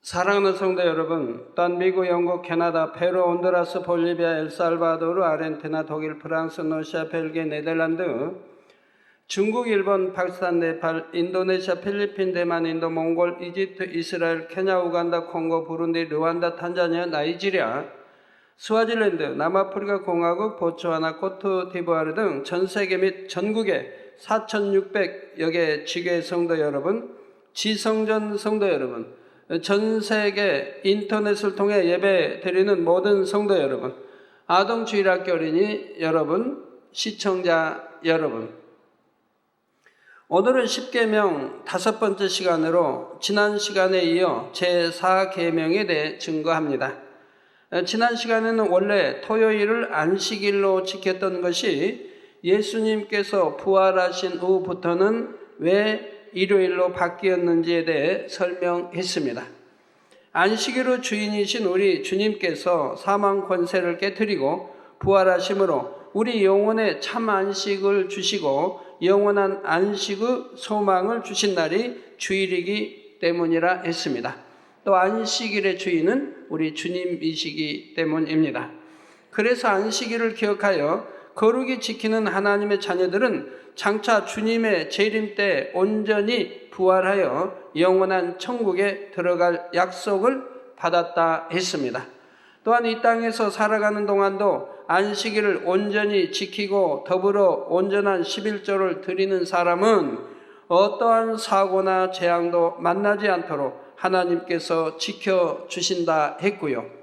사랑하는 성도 여러분, 또한 미국, 영국, 캐나다, 페루, 온두라스, 볼리비아, 엘살바도르, 아르헨티나, 독일, 프랑스, 러시아, 벨기에, 네덜란드, 중국, 일본, 파키스탄, 네팔, 인도네시아, 필리핀, 대만, 인도, 몽골, 이집트, 이스라엘, 케냐, 우간다, 콩고, 부룬디, 르완다, 탄자니아, 나이지리아, 스와질랜드, 남아프리카 공화국, 보츠와나, 코트디부아르 등 전 세계 및 전국의 4,600여 개 지교회 성도 여러분, 지성전 성도 여러분, 전 세계 인터넷을 통해 예배 드리는 모든 성도 여러분, 아동주일학교 어린이 여러분, 시청자 여러분, 오늘은 10계명 5번째 시간으로 지난 시간에 이어 제4계명에 대해 증거합니다. 지난 시간에는 원래 토요일을 안식일로 지켰던 것이 예수님께서 부활하신 후부터는 왜 일요일로 바뀌었는지에 대해 설명했습니다. 안식일의 주인이신 우리 주님께서 사망 권세를 깨뜨리고 부활하심으로 우리 영혼에 참 안식을 주시고 영원한 안식의 소망을 주신 날이 주일이기 때문이라 했습니다. 또 안식일의 주인은 우리 주님이시기 때문입니다. 그래서 안식일을 기억하여 거룩히 지키는 하나님의 자녀들은 장차 주님의 재림 때 온전히 부활하여 영원한 천국에 들어갈 약속을 받았다 했습니다. 또한 이 땅에서 살아가는 동안도 안식일을 온전히 지키고 더불어 온전한 11조를 드리는 사람은 어떠한 사고나 재앙도 만나지 않도록 하나님께서 지켜주신다 했고요.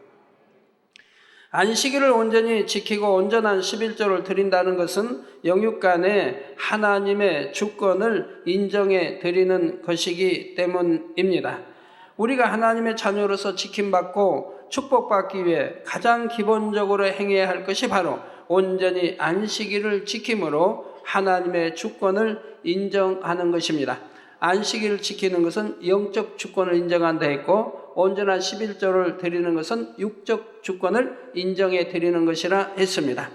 안식일을 온전히 지키고 온전한 11조를 드린다는 것은 영육 간에 하나님의 주권을 인정해 드리는 것이기 때문입니다. 우리가 하나님의 자녀로서 지킴받고 축복받기 위해 가장 기본적으로 행해야 할 것이 바로 온전히 안식일을 지킴으로 하나님의 주권을 인정하는 것입니다. 안식일을 지키는 것은 영적 주권을 인정한다 했고 온전한 11조를 드리는 것은 육적 주권을 인정해 드리는 것이라 했습니다.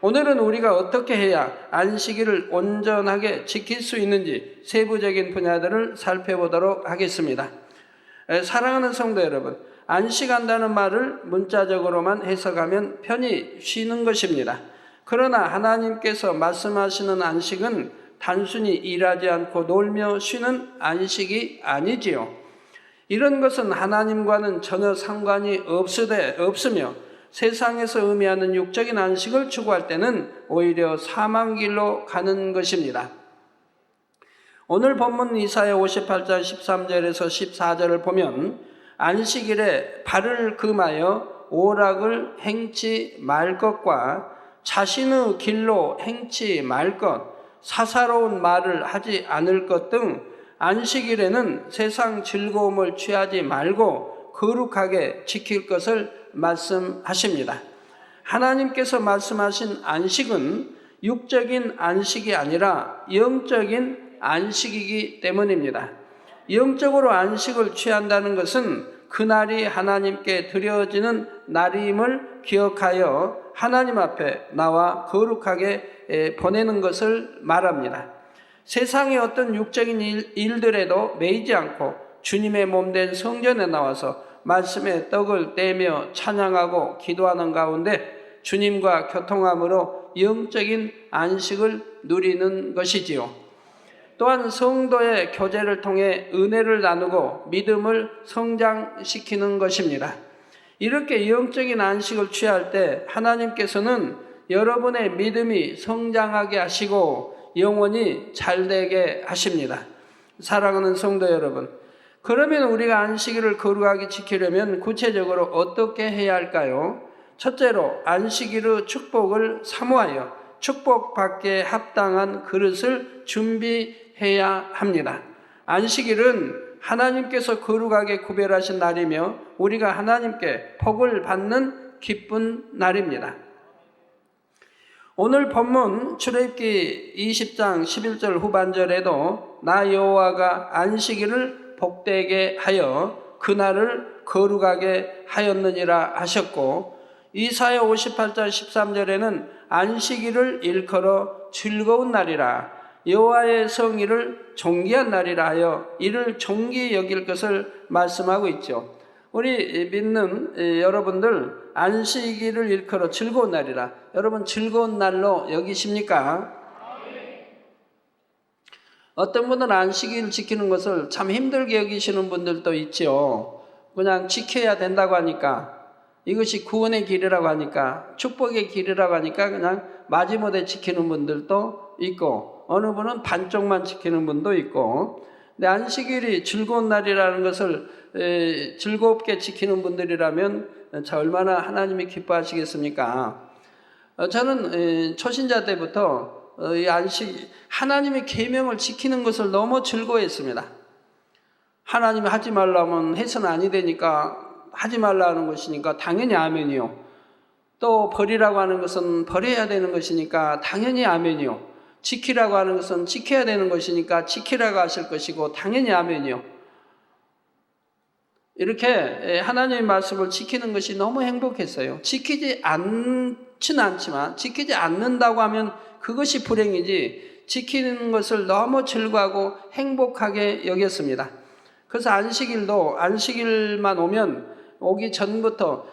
오늘은 우리가 어떻게 해야 안식일을 온전하게 지킬 수 있는지 세부적인 분야들을 살펴보도록 하겠습니다. 사랑하는 성도 여러분, 안식한다는 말을 문자적으로만 해석하면 편히 쉬는 것입니다. 그러나 하나님께서 말씀하시는 안식은 단순히 일하지 않고 놀며 쉬는 안식이 아니지요. 이런 것은 하나님과는 전혀 상관이 없으며 세상에서 의미하는 육적인 안식을 추구할 때는 오히려 사망길로 가는 것입니다. 오늘 본문 이사야 58장 13절에서 14절을 보면 안식일에 발을 금하여 오락을 행치 말 것과 자신의 길로 행치 말 것, 사사로운 말을 하지 않을 것 등 안식일에는 세상 즐거움을 취하지 말고 거룩하게 지킬 것을 말씀하십니다. 하나님께서 말씀하신 안식은 육적인 안식이 아니라 영적인 안식이기 때문입니다. 영적으로 안식을 취한다는 것은 그날이 하나님께 드려지는 날임을 기억하여 하나님 앞에 나와 거룩하게 보내는 것을 말합니다. 세상의 어떤 육적인 일들에도 매이지 않고 주님의 몸된 성전에 나와서 말씀의 떡을 떼며 찬양하고 기도하는 가운데 주님과 교통함으로 영적인 안식을 누리는 것이지요. 또한 성도의 교제를 통해 은혜를 나누고 믿음을 성장시키는 것입니다. 이렇게 영적인 안식을 취할 때 하나님께서는 여러분의 믿음이 성장하게 하시고 영원히 잘되게 하십니다. 사랑하는 성도 여러분, 그러면 우리가 안식일을 거룩하게 지키려면 구체적으로 어떻게 해야 할까요? 첫째로 안식일의 축복을 사모하여 축복받기에 합당한 그릇을 준비해야 합니다. 안식일은 하나님께서 거룩하게 구별하신 날이며 우리가 하나님께 복을 받는 기쁜 날입니다. 오늘 본문 출애굽기 20장 11절 후반절에도 나 여호와가 안식일을 복되게 하여 그날을 거룩하게 하였느니라 하셨고 이사야 58장 13절에는 안식일을 일컬어 즐거운 날이라 여호와의 성일을 존귀한 날이라 하여 이를 존귀히 여길 것을 말씀하고 있죠. 우리 믿는 여러분들 안식일을 일컬어 즐거운 날이라 여러분 즐거운 날로 여기십니까? 어떤 분은 안식일 지키는 것을 참 힘들게 여기시는 분들도 있죠. 그냥 지켜야 된다고 하니까 이것이 구원의 길이라고 하니까 축복의 길이라고 하니까 그냥 마지못해 지키는 분들도 있고 어느 분은 반쪽만 지키는 분도 있고 근데 안식일이 즐거운 날이라는 것을 즐겁게 지키는 분들이라면 얼마나 하나님이 기뻐하시겠습니까? 저는 초신자 때부터 이 하나님의 계명을 지키는 것을 너무 즐거워했습니다. 하나님이 하지 말라면 해서는 아니 되니까 하지 말라는 것이니까 당연히 아멘이요. 또 버리라고 하는 것은 버려야 되는 것이니까 당연히 아멘이요. 지키라고 하는 것은 지켜야 되는 것이니까 지키라고 하실 것이고 당연히 아멘이요. 이렇게 하나님의 말씀을 지키는 것이 너무 행복했어요. 지키지 않지는 않지만 지키지 않는다고 하면 그것이 불행이지 지키는 것을 너무 즐거워하고 행복하게 여겼습니다. 그래서 안식일만 오기 전부터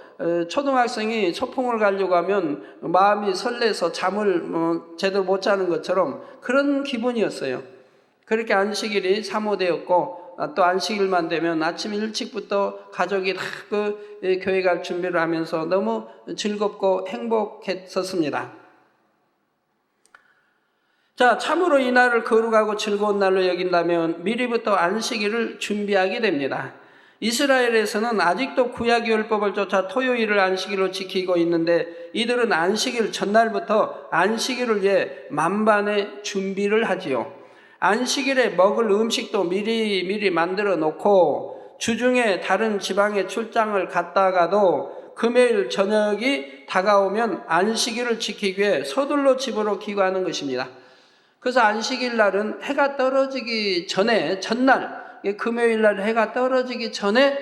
초등학생이 소풍을 가려고 하면 마음이 설레서 잠을 제대로 못 자는 것처럼 그런 기분이었어요. 그렇게 안식일이 사모되었고 또 안식일만 되면 아침 일찍부터 가족이 다 교회 갈 준비를 하면서 너무 즐겁고 행복했었습니다. 자, 참으로 이 날을 거룩하고 즐거운 날로 여긴다면 미리부터 안식일을 준비하게 됩니다. 이스라엘에서는 아직도 구약의 율법을 쫓아 토요일을 안식일로 지키고 있는데 이들은 안식일 전날부터 안식일을 위해 만반의 준비를 하지요. 안식일에 먹을 음식도 미리 만들어 놓고 주중에 다른 지방에 출장을 갔다가도 금요일 저녁이 다가오면 안식일을 지키기 위해 서둘러 집으로 귀가하는 것입니다. 그래서 안식일 날은 해가 떨어지기 전에 전날 금요일 날 해가 떨어지기 전에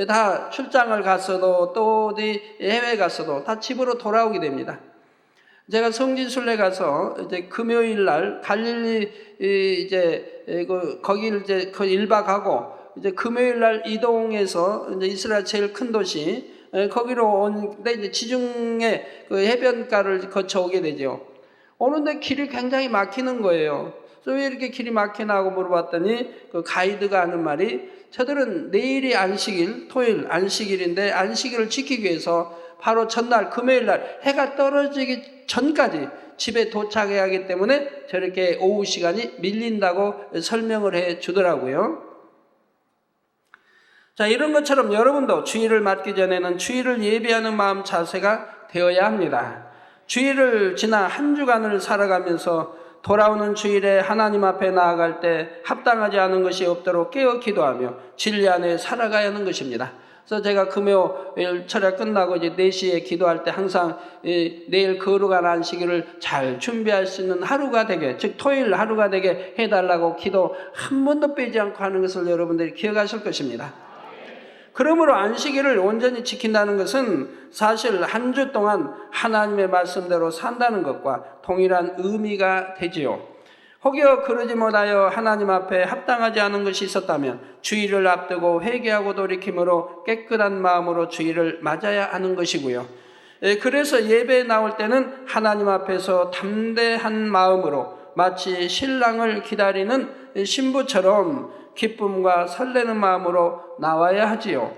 다 출장을 갔어도 또 어디 해외 갔어도 다 집으로 돌아오게 됩니다. 제가 성지순례 가서 이제 금요일 날 갈릴리 거기를 이제 거의 1박하고 이제 금요일 날 이동해서 이제 이스라엘 제일 큰 도시 거기로 온데 이제 지중해 그 해변가를 거쳐 오게 되죠. 오는데 길이 굉장히 막히는 거예요. 그래서 왜 이렇게 길이 막히나 하고 물어봤더니 그 가이드가 하는 말이 저들은 내일이 안식일, 토요일 안식일인데 안식일을 지키기 위해서 바로 전날 금요일 날 해가 떨어지기 전까지 집에 도착해야 하기 때문에 저렇게 오후 시간이 밀린다고 설명을 해 주더라고요. 자, 이런 것처럼 여러분도 주일을 맞기 전에는 주일을 예비하는 마음 자세가 되어야 합니다. 주일을 지나 한 주간을 살아가면서 돌아오는 주일에 하나님 앞에 나아갈 때 합당하지 않은 것이 없도록 깨어 기도하며 진리 안에 살아가야 하는 것입니다. 그래서 제가 금요일 철야 끝나고 이제 4시에 기도할 때 항상 내일 거룩한 안식일을 잘 준비할 수 있는 하루가 되게, 즉 토요일 하루가 되게 해달라고 기도 한 번도 빼지 않고 하는 것을 여러분들이 기억하실 것입니다. 그러므로 안식일을 온전히 지킨다는 것은 사실 한 주 동안 하나님의 말씀대로 산다는 것과 동일한 의미가 되지요. 혹여 그러지 못하여 하나님 앞에 합당하지 않은 것이 있었다면 주일을 앞두고 회개하고 돌이킴으로 깨끗한 마음으로 주일을 맞아야 하는 것이고요. 그래서 예배에 나올 때는 하나님 앞에서 담대한 마음으로 마치 신랑을 기다리는 신부처럼 기쁨과 설레는 마음으로 나와야 하지요.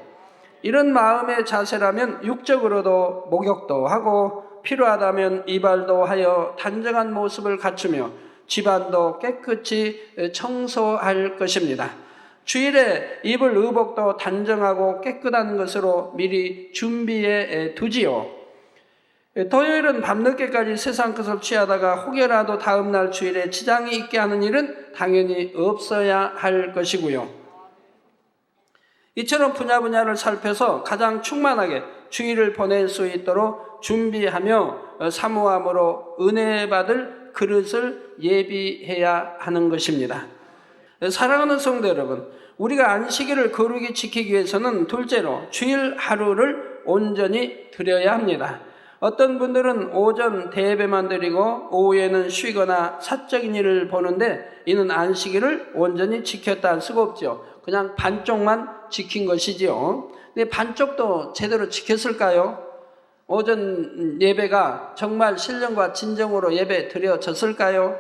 이런 마음의 자세라면 육적으로도 목욕도 하고 필요하다면 이발도 하여 단정한 모습을 갖추며 집안도 깨끗이 청소할 것입니다. 주일에 입을 의복도 단정하고 깨끗한 것으로 미리 준비해 두지요. 토요일은 밤늦게까지 세상 것을 취하다가 혹여라도 다음날 주일에 지장이 있게 하는 일은 당연히 없어야 할 것이고요. 이처럼 분야를 살펴서 가장 충만하게 주일을 보낼 수 있도록 준비하며 사모함으로 은혜 받을 그릇을 예비해야 하는 것입니다. 사랑하는 성도 여러분, 우리가 안식일을 거룩히 지키기 위해서는 둘째로 주일 하루를 온전히 드려야 합니다. 어떤 분들은 오전 대예배만 드리고 오후에는 쉬거나 사적인 일을 보는데 이는 안식일을 온전히 지켰다 할 수가 없죠. 그냥 반쪽만 지킨 것이지요. 근데 반쪽도 제대로 지켰을까요? 오전 예배가 정말 신령과 진정으로 예배 드려졌을까요?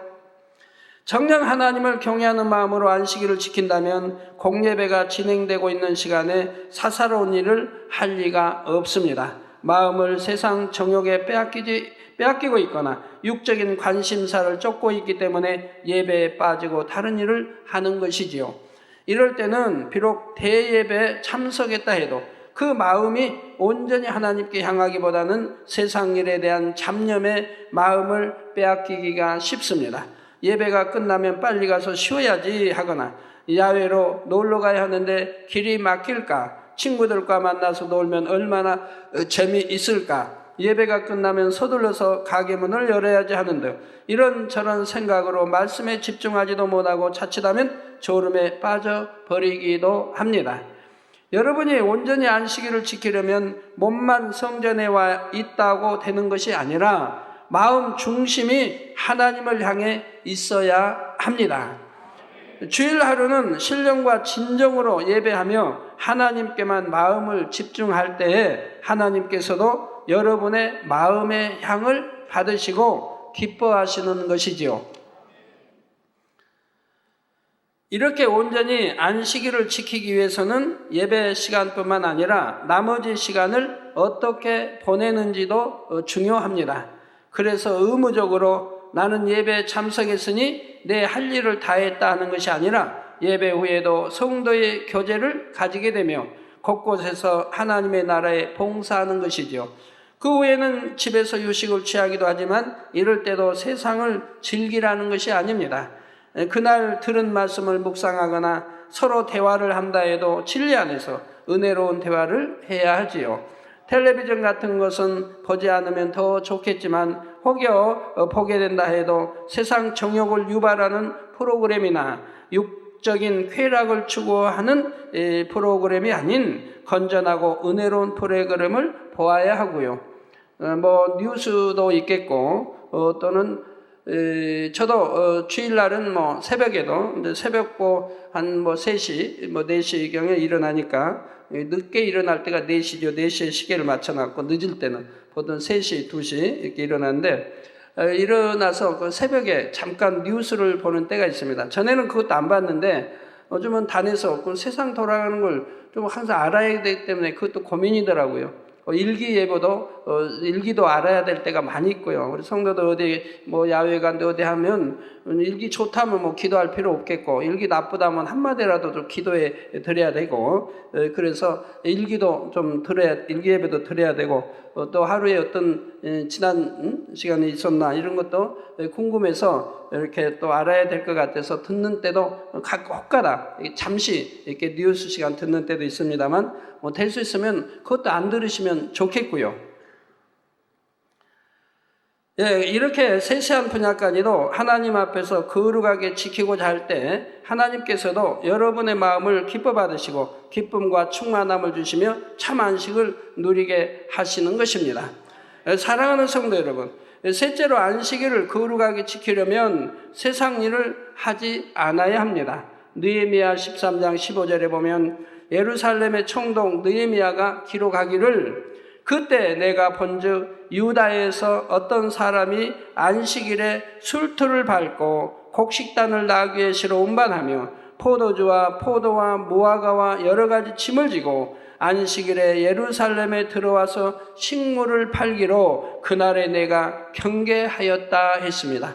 정녕 하나님을 경외하는 마음으로 안식일을 지킨다면 공예배가 진행되고 있는 시간에 사사로운 일을 할 리가 없습니다. 마음을 세상 정욕에 빼앗기고 있거나 육적인 관심사를 쫓고 있기 때문에 예배에 빠지고 다른 일을 하는 것이지요. 이럴 때는 비록 대예배에 참석했다 해도 그 마음이 온전히 하나님께 향하기보다는 세상 일에 대한 잡념에 마음을 빼앗기기가 쉽습니다. 예배가 끝나면 빨리 가서 쉬어야지 하거나 야외로 놀러 가야 하는데 길이 막힐까, 친구들과 만나서 놀면 얼마나 재미있을까, 예배가 끝나면 서둘러서 가게 문을 열어야지 하는 등 이런저런 생각으로 말씀에 집중하지도 못하고 자칫하면 졸음에 빠져버리기도 합니다. 여러분이 온전히 안식일을 지키려면 몸만 성전에 와 있다고 되는 것이 아니라 마음 중심이 하나님을 향해 있어야 합니다. 주일 하루는 신령과 진정으로 예배하며 하나님께만 마음을 집중할 때에 하나님께서도 여러분의 마음의 향을 받으시고 기뻐하시는 것이지요. 이렇게 온전히 안식일을 지키기 위해서는 예배 시간뿐만 아니라 나머지 시간을 어떻게 보내는지도 중요합니다. 그래서 의무적으로 나는 예배에 참석했으니 내 할 일을 다했다 하는 것이 아니라 예배 후에도 성도의 교제를 가지게 되며 곳곳에서 하나님의 나라에 봉사하는 것이죠. 그 후에는 집에서 휴식을 취하기도 하지만 이럴 때도 세상을 즐기라는 것이 아닙니다. 그날 들은 말씀을 묵상하거나 서로 대화를 한다 해도 진리 안에서 은혜로운 대화를 해야 하지요. 텔레비전 같은 것은 보지 않으면 더 좋겠지만 혹여 보게 된다 해도 세상 정욕을 유발하는 프로그램이나 육적인 쾌락을 추구하는 프로그램이 아닌 건전하고 은혜로운 프로그램을 보아야 하고요. 뉴스도 있겠고 또는 저도 주일날은 새벽에도 새벽보 한 3시, 4시경에 일어나니까 늦게 일어날 때가 4시죠. 4시에 시계를 맞춰놨고 늦을 때는 보통 3시, 2시 이렇게 일어나는데 일어나서 그 새벽에 잠깐 뉴스를 보는 때가 있습니다. 전에는 그것도 안 봤는데 요즘은 단에서 그 세상 돌아가는 걸 좀 항상 알아야 되기 때문에 그것도 고민이더라고요. 일기도 알아야 될 때가 많이 있고요. 우리 성도들 어디 야외 간데 어디 하면 일기 좋다면 기도할 필요 없겠고 일기 나쁘다면 한마디라도 좀 기도해 드려야 되고 그래서 일기도 좀 일기 예배도 드려야 되고 또 하루에 어떤 지난 시간이 있었나 이런 것도 궁금해서 이렇게 또 알아야 될 것 같아서 듣는 때도 혹가다 잠시 이렇게 뉴스 시간 듣는 때도 있습니다만 될 수 있으면 그것도 안 들으시면 좋겠고요. 이렇게 세세한 분야까지도 하나님 앞에서 거룩하게 지키고자 할 때 하나님께서도 여러분의 마음을 기뻐 받으시고 기쁨과 충만함을 주시며 참 안식을 누리게 하시는 것입니다. 사랑하는 성도 여러분, 셋째로 안식일을 거룩하게 지키려면 세상 일을 하지 않아야 합니다. 느헤미야 13장 15절에 보면 예루살렘의 총독 느헤미야가 기록하기를 그때 내가 본즉 유다에서 어떤 사람이 안식일에 술틀을 밟고 곡식단을 나귀에 실어 운반하며 포도주와 포도와 무화과와 여러 가지 짐을 지고 안식일에 예루살렘에 들어와서 식물을 팔기로 그날에 내가 경계하였다 했습니다.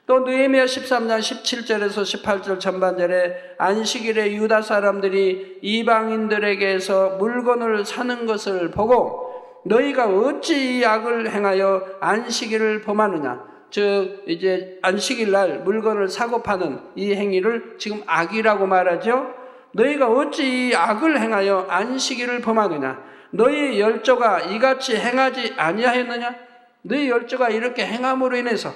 또 느헤미야 13장 17절에서 18절 전반절에 안식일에 유다 사람들이 이방인들에게서 물건을 사는 것을 보고 너희가 어찌 이 악을 행하여 안식일을 범하느냐, 즉 이제 안식일날 물건을 사고 파는 이 행위를 지금 악이라고 말하죠. 너희가 어찌 이 악을 행하여 안식일을 범하느냐, 너희 열조가 이같이 행하지 아니하였느냐. 너희 열조가 이렇게 행함으로 인해서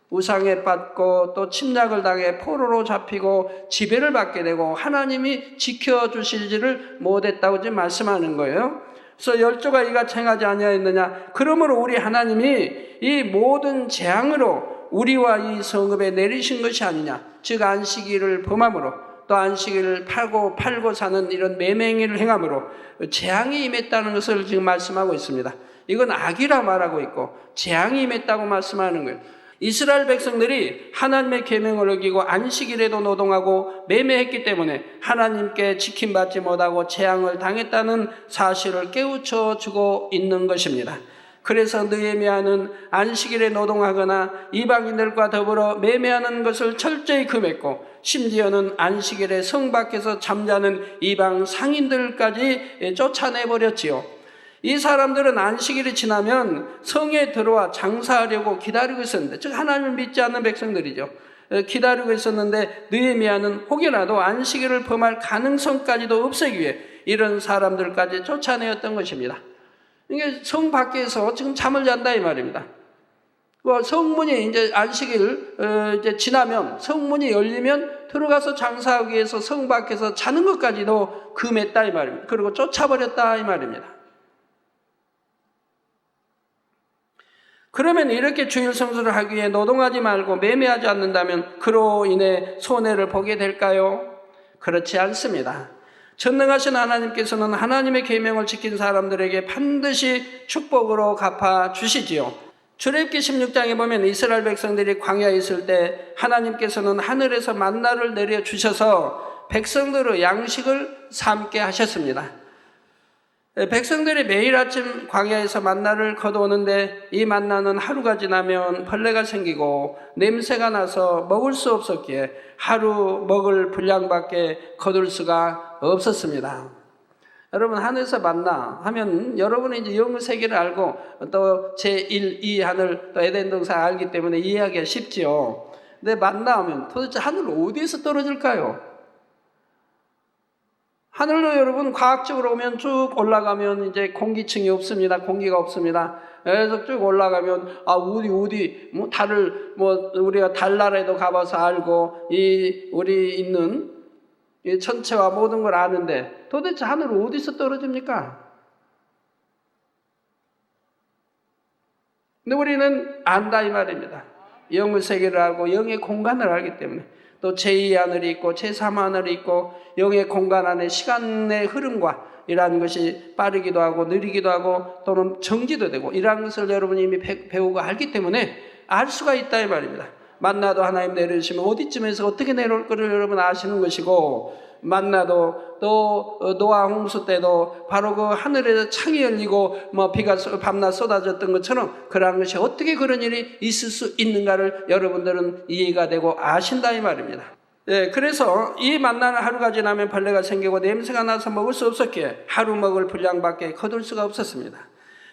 우상에 빠졌고 또 침략을 당해 포로로 잡히고 지배를 받게 되고 하나님이 지켜주시지를 못했다고 지금 말씀하는 거예요. 그래서 열조가 이같이 행하지 아니하였느냐. 그러므로 우리 하나님이 이 모든 재앙으로 우리와 이 성읍에 내리신 것이 아니냐. 즉 안식일을 범함으로 또 안식일을 팔고 사는 이런 매매행위를 행함으로 재앙이 임했다는 것을 지금 말씀하고 있습니다. 이건 악이라 말하고 있고 재앙이 임했다고 말씀하는 거예요. 이스라엘 백성들이 하나님의 계명을 어기고 안식일에도 노동하고 매매했기 때문에 하나님께 지킴받지 못하고 재앙을 당했다는 사실을 깨우쳐 주고 있는 것입니다. 그래서 느헤미야는 안식일에 노동하거나 이방인들과 더불어 매매하는 것을 철저히 금했고 심지어는 안식일에 성 밖에서 잠자는 이방 상인들까지 쫓아내버렸지요. 이 사람들은 안식일이 지나면 성에 들어와 장사하려고 기다리고 있었는데, 즉 하나님을 믿지 않는 백성들이죠. 기다리고 있었는데 느헤미야는 혹여라도 안식일을 범할 가능성까지도 없애기 위해 이런 사람들까지 쫓아내었던 것입니다. 이게 성 밖에서 지금 잠을 잔다 이 말입니다. 성문이 이제 안식일 이제 지나면 성문이 열리면 들어가서 장사하기 위해서 성 밖에서 자는 것까지도 금했다 이 말입니다. 그리고 쫓아버렸다 이 말입니다. 그러면 이렇게 주일 성수를 하기 위해 노동하지 말고 매매하지 않는다면 그로 인해 손해를 보게 될까요? 그렇지 않습니다. 전능하신 하나님께서는 하나님의 계명을 지킨 사람들에게 반드시 축복으로 갚아 주시지요. 출애굽기 16장에 보면 이스라엘 백성들이 광야에 있을 때 하나님께서는 하늘에서 만나를 내려 주셔서 백성들의 양식을 삼게 하셨습니다. 백성들이 매일 아침 광야에서 만나를 거두었는데 이 만나는 하루가 지나면 벌레가 생기고 냄새가 나서 먹을 수 없었기에 하루 먹을 분량밖에 거둘 수가 없었습니다. 여러분, 하늘에서 만나 하면 여러분이 이제 영의 세계를 알고 또 제1, 2 하늘 또 에덴 동산 알기 때문에 이해하기가 쉽지요. 근데 만나 하면 도대체 하늘 어디에서 떨어질까요? 하늘로 여러분 과학적으로 오면 쭉 올라가면 이제 공기층이 없습니다. 공기가 없습니다. 그래서 쭉 올라가면 어디 달을 우리가 달나라에도 가봐서 알고 우리 있는 이 천체와 모든 걸 아는데 도대체 하늘은 어디서 떨어집니까? 근데 우리는 안다 이 말입니다. 영의 세계를 알고 영의 공간을 알기 때문에 또 제2 하늘이 있고 제3 하늘이 있고 영의 공간 안에 시간의 흐름과 이러한 것이 빠르기도 하고 느리기도 하고 또는 정지도 되고 이러한 것을 여러분이 이미 배우고 알기 때문에 알 수가 있다 이 말입니다. 만나도 하나님 내려주시면 어디쯤에서 어떻게 내려올 것을 여러분 아시는 것이고, 만나도 또 노아 홍수 때도 바로 그 하늘에서 창이 열리고 비가 밤낮 쏟아졌던 것처럼 그러한 것이 어떻게 그런 일이 있을 수 있는가를 여러분들은 이해가 되고 아신다 이 말입니다. 그래서 이 만나는 하루가 지나면 벌레가 생기고 냄새가 나서 먹을 수 없었기에 하루 먹을 분량밖에 거둘 수가 없었습니다.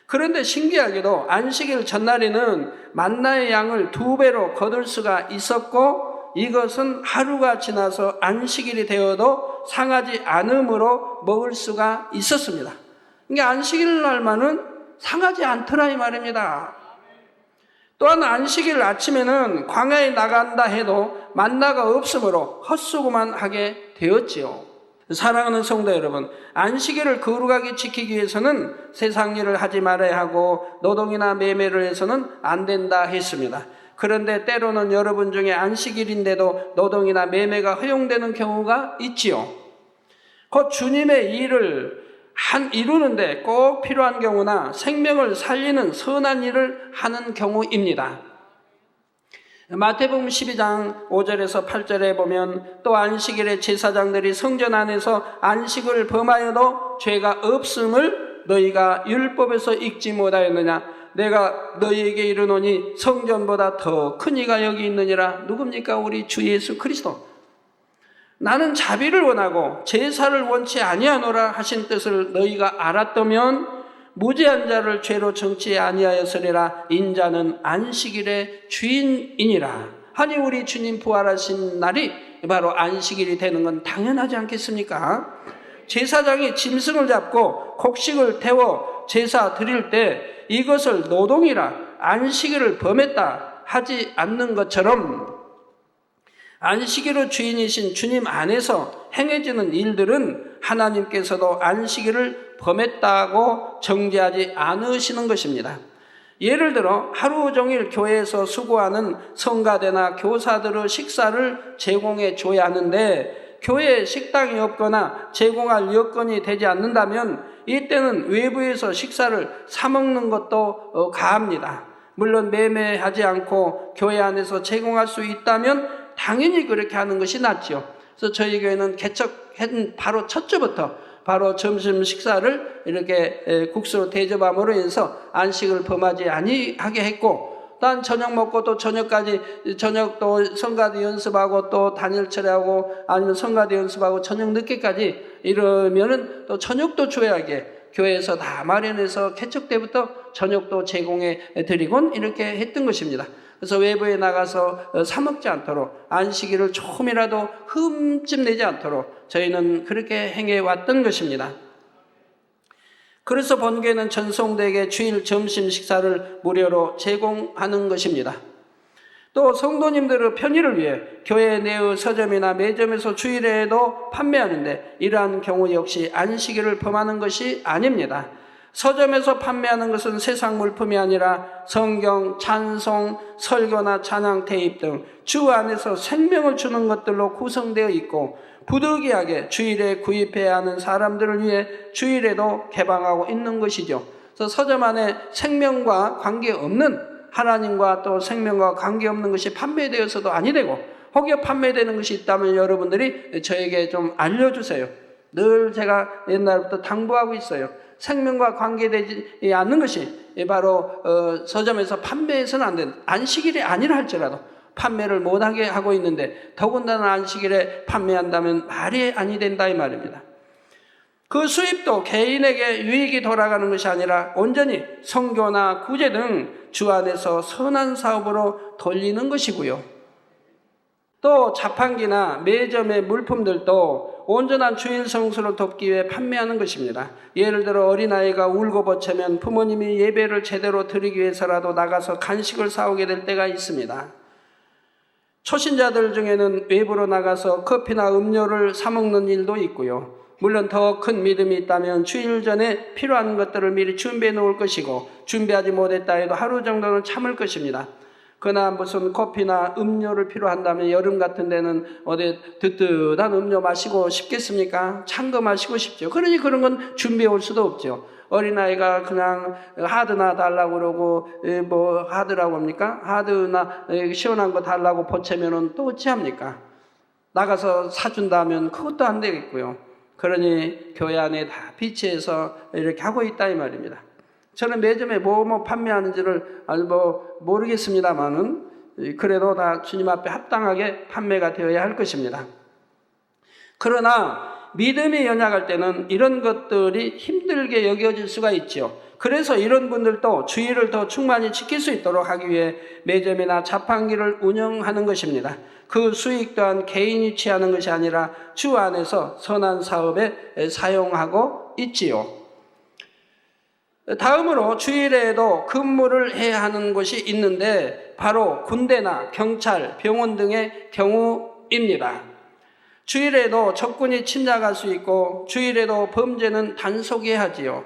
그런데 신기하게도 안식일 전날에는 만나의 양을 2배로 거둘 수가 있었고, 이것은 하루가 지나서 안식일이 되어도 상하지 않음으로 먹을 수가 있었습니다. 그러니까 안식일 날만은 상하지 않더라 이 말입니다. 또한 안식일 아침에는 광야에 나간다 해도 만나가 없으므로 헛수고만 하게 되었지요. 사랑하는 성도 여러분, 안식일을 거룩하게 지키기 위해서는 세상 일을 하지 말아야 하고 노동이나 매매를 해서는 안 된다 했습니다. 그런데 때로는 여러분 중에 안식일인데도 노동이나 매매가 허용되는 경우가 있지요. 곧 주님의 일을 이루는데 꼭 필요한 경우나 생명을 살리는 선한 일을 하는 경우입니다. 마태복음 12장 5절에서 8절에 보면 또 안식일에 제사장들이 성전 안에서 안식을 범하여도 죄가 없음을 너희가 율법에서 읽지 못하였느냐? 내가 너희에게 이르노니 성전보다 더 큰 이가 여기 있느니라. 누굽니까? 우리 주 예수 그리스도. 나는 자비를 원하고 제사를 원치 아니하노라 하신 뜻을 너희가 알았다면 무죄한 자를 죄로 정치 아니하였으리라. 인자는 안식일의 주인이니라. 하니 우리 주님 부활하신 날이 바로 안식일이 되는 건 당연하지 않겠습니까? 제사장이 짐승을 잡고 곡식을 태워 제사 드릴 때 이것을 노동이라 안식일을 범했다 하지 않는 것처럼 안식일의 주인이신 주님 안에서 행해지는 일들은 하나님께서도 안식일을 범했다고 정죄하지 않으시는 것입니다. 예를 들어 하루 종일 교회에서 수고하는 성가대나 교사들의 식사를 제공해 줘야 하는데 교회에 식당이 없거나 제공할 여건이 되지 않는다면 이때는 외부에서 식사를 사 먹는 것도 가합니다. 물론 매매하지 않고 교회 안에서 제공할 수 있다면 당연히 그렇게 하는 것이 낫죠. 그래서 저희 교회는 개척한 바로 첫 주부터 바로 점심 식사를 이렇게 국수로 대접함으로 해서 안식을 범하지 아니하게 했고, 단 저녁 먹고 또 저녁까지, 저녁 또 성가대 연습하고 또 단일 철회하고 아니면 성가대 연습하고 저녁 늦게까지 이러면은 또 저녁도 줘야게 교회에서 다 마련해서 개척 때부터 저녁도 제공해 드리곤 이렇게 했던 것입니다. 그래서 외부에 나가서 사 먹지 않도록, 안식일을 조금이라도 흠집 내지 않도록 저희는 그렇게 행해 왔던 것입니다. 그래서 본교회는 전성대에게 주일 점심 식사를 무료로 제공하는 것입니다. 또 성도님들의 편의를 위해 교회 내의 서점이나 매점에서 주일에도 판매하는데 이러한 경우 역시 안식일을 범하는 것이 아닙니다. 서점에서 판매하는 것은 세상 물품이 아니라 성경, 찬송, 설교나 찬양 테이프 등 주 안에서 생명을 주는 것들로 구성되어 있고, 부득이하게 주일에 구입해야 하는 사람들을 위해 주일에도 개방하고 있는 것이죠. 그래서 서점 안에 생명과 관계없는, 하나님과 또 생명과 관계없는 것이 판매되어서도 아니되고, 혹여 판매되는 것이 있다면 여러분들이 저에게 좀 알려주세요. 늘 제가 옛날부터 당부하고 있어요. 생명과 관계되지 않는 것이 바로 서점에서 판매해서는 안 된다. 안식일이 아니라 할지라도 판매를 못하게 하고 있는데 더군다나 안식일에 판매한다면 말이 아니 된다 이 말입니다. 그 수입도 개인에게 유익이 돌아가는 것이 아니라 온전히 선교나 구제 등 주 안에서 선한 사업으로 돌리는 것이고요. 또 자판기나 매점의 물품들도 온전한 주일 성수를 돕기 위해 판매하는 것입니다. 예를 들어 어린아이가 울고 보채면 부모님이 예배를 제대로 드리기 위해서라도 나가서 간식을 사오게 될 때가 있습니다. 초신자들 중에는 외부로 나가서 커피나 음료를 사 먹는 일도 있고요. 물론 더 큰 믿음이 있다면 주일 전에 필요한 것들을 미리 준비해 놓을 것이고, 준비하지 못했다 해도 하루 정도는 참을 것입니다. 그러나 무슨 커피나 음료를 필요한다면 여름 같은 데는 어디 뜨뜻한 음료 마시고 싶겠습니까? 찬 거 마시고 싶죠. 그러니 그런 건 준비해 올 수도 없죠. 어린아이가 그냥 하드나 달라고 그러고, 뭐 하드라고 합니까? 하드나 시원한 거 달라고 보채면은 또 어찌합니까? 나가서 사준다면 그것도 안 되겠고요. 그러니 교회 안에 다 비치해서 이렇게 하고 있다 이 말입니다. 저는 매점에 뭐 판매하는지를 모르겠습니다만은 그래도 다 주님 앞에 합당하게 판매가 되어야 할 것입니다. 그러나 믿음이 연약할 때는 이런 것들이 힘들게 여겨질 수가 있죠. 그래서 이런 분들도 주의를 더 충만히 지킬 수 있도록 하기 위해 매점이나 자판기를 운영하는 것입니다. 그 수익 또한 개인이 취하는 것이 아니라 주 안에서 선한 사업에 사용하고 있지요. 다음으로 주일에도 근무를 해야 하는 것이 있는데 바로 군대나 경찰, 병원 등의 경우입니다. 주일에도 적군이 침략할 수 있고 주일에도 범죄는 단속해야 하지요.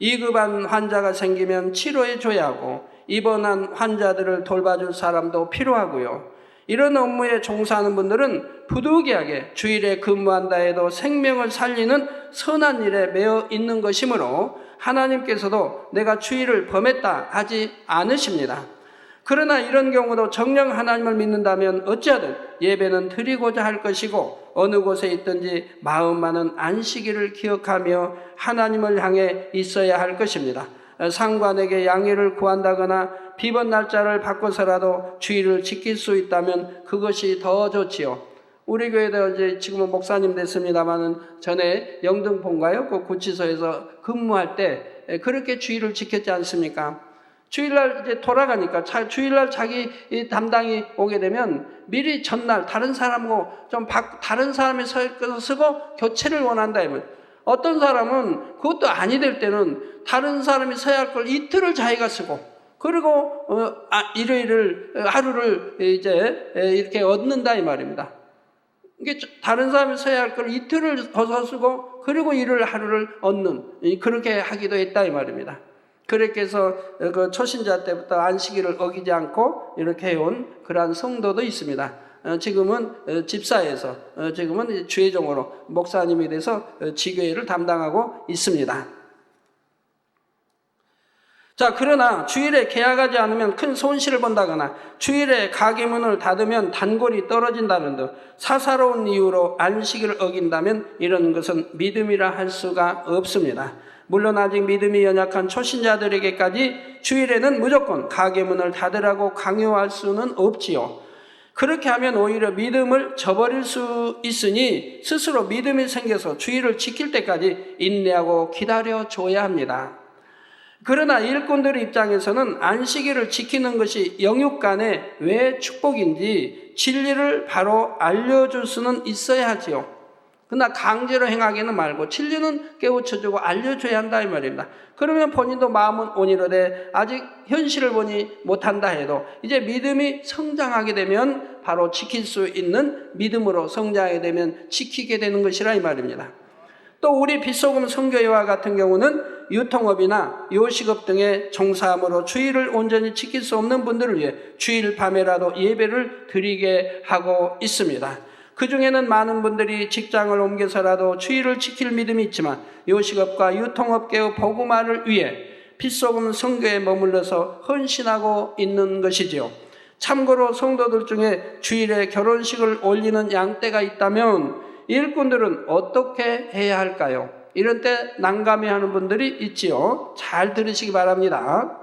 2급한 환자가 생기면 치료해 줘야 하고 입원한 환자들을 돌봐줄 사람도 필요하고요. 이런 업무에 종사하는 분들은 부득이하게 주일에 근무한다 해도 생명을 살리는 선한 일에 매여 있는 것이므로 하나님께서도 내가 주일을 범했다 하지 않으십니다. 그러나 이런 경우도 정녕 하나님을 믿는다면 어찌하든 예배는 드리고자 할 것이고 어느 곳에 있든지 마음만은 안식일을 기억하며 하나님을 향해 있어야 할 것입니다. 상관에게 양해를 구한다거나 비번 날짜를 바꿔서라도 주일을 지킬 수 있다면 그것이 더 좋지요. 우리 교회도 이제 지금은 목사님 됐습니다만은 전에 영등포인가요? 그 구치소에서 근무할 때 그렇게 주일을 지켰지 않습니까? 주일날 이제 돌아가니까 주일날 자기 담당이 오게 되면 미리 전날 다른 사람하고 다른 사람이 쓰고 교체를 원한다 하면 어떤 사람은 그것도 아니 될 때는 다른 사람이 써야 할 걸 이틀을 자기가 쓰고 그리고 일요일을 하루를 이제 이렇게 얻는다 이 말입니다. 이게 다른 사람이 써야 할 걸 이틀을 더 쓰고 그리고 일요일 하루를 얻는 그렇게 하기도 했다 이 말입니다. 그렇게 해서 그 초신자 때부터 안식일을 어기지 않고 이렇게 해온 그러한 성도도 있습니다. 지금은 집사에서 지금은 주회종으로 목사님이 돼서 지교회를 담당하고 있습니다. 자, 그러나 주일에 계약하지 않으면 큰 손실을 본다거나 주일에 가게 문을 닫으면 단골이 떨어진다는 등 사사로운 이유로 안식일을 어긴다면 이런 것은 믿음이라 할 수가 없습니다. 물론 아직 믿음이 연약한 초신자들에게까지 주일에는 무조건 가게 문을 닫으라고 강요할 수는 없지요. 그렇게 하면 오히려 믿음을 저버릴 수 있으니 스스로 믿음이 생겨서 주일을 지킬 때까지 인내하고 기다려줘야 합니다. 그러나 일꾼들의 입장에서는 안식일을 지키는 것이 영육 간에 왜 축복인지 진리를 바로 알려줄 수는 있어야 하지요. 그러나 강제로 행하기는 말고 진리는 깨우쳐주고 알려줘야 한다 이 말입니다. 그러면 본인도 마음은 온이로되 아직 현실을 보니 못한다 해도 이제 믿음이 성장하게 되면 바로 지킬 수 있는 믿음으로 성장하게 되면 지키게 되는 것이라 이 말입니다. 또 우리 빛소금 선교회와 같은 경우는 유통업이나 요식업 등에 종사함으로 주일을 온전히 지킬 수 없는 분들을 위해 주일 밤에라도 예배를 드리게 하고 있습니다. 그 중에는 많은 분들이 직장을 옮겨서라도 주일을 지킬 믿음이 있지만 요식업과 유통업계의 복음화를 위해 빛소금 선교회에 머물러서 헌신하고 있는 것이지요. 참고로 성도들 중에 주일에 결혼식을 올리는 양떼가 있다면 일꾼들은 어떻게 해야 할까요? 이런 때 난감해하는 분들이 있지요. 잘 들으시기 바랍니다.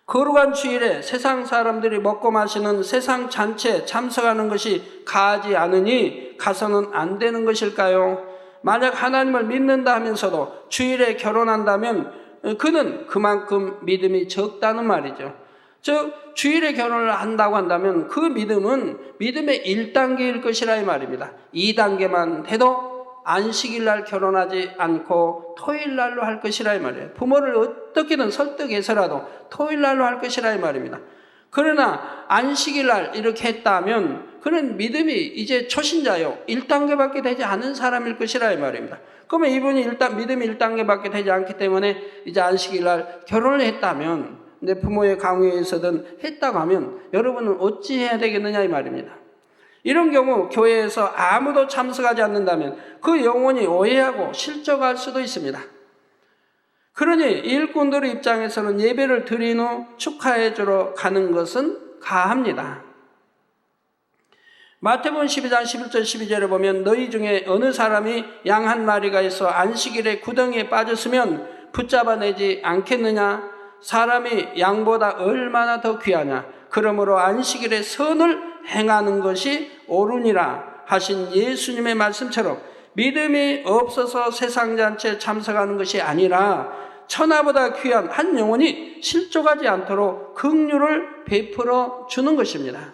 거룩한 주일에 세상 사람들이 먹고 마시는 세상 잔치에 참석하는 것이 가하지 않으니 가서는 안 되는 것일까요? 만약 하나님을 믿는다 하면서도 주일에 결혼한다면 그는 그만큼 믿음이 적다는 말이죠. 즉 주일에 결혼을 한다고 한다면 그 믿음은 믿음의 1단계일 것이라 이 말입니다. 2단계만 해도 안식일 날 결혼하지 않고 토요일 날로 할 것이라 이 말이에요. 부모를 어떻게든 설득해서라도 토요일 날로 할 것이라 이 말입니다. 그러나 안식일 날 이렇게 했다면 그는 믿음이 이제 초신자요 1단계밖에 되지 않은 사람일 것이라 이 말입니다. 그러면 이분이 믿음이 1단계밖에 되지 않기 때문에 이제 안식일 날 결혼을 했다면 내 부모의 강요에 의해서든 했다고 하면 여러분은 어찌 해야 되겠느냐 이 말입니다. 이런 경우 교회에서 아무도 참석하지 않는다면 그 영혼이 오해하고 실족할 수도 있습니다. 그러니 일꾼들의 입장에서는 예배를 드린 후 축하해 주러 가는 것은 가합니다. 마태복음 12장 11절 12절에 보면 너희 중에 어느 사람이 양 한 마리가 있어 안식일에 구덩이에 빠졌으면 붙잡아내지 않겠느냐? 사람이 양보다 얼마나 더 귀하냐? 그러므로 안식일에 선을 행하는 것이 옳으니라 하신 예수님의 말씀처럼 믿음이 없어서 세상 잔치에 참석하는 것이 아니라 천하보다 귀한 한 영혼이 실족하지 않도록 긍휼을 베풀어 주는 것입니다.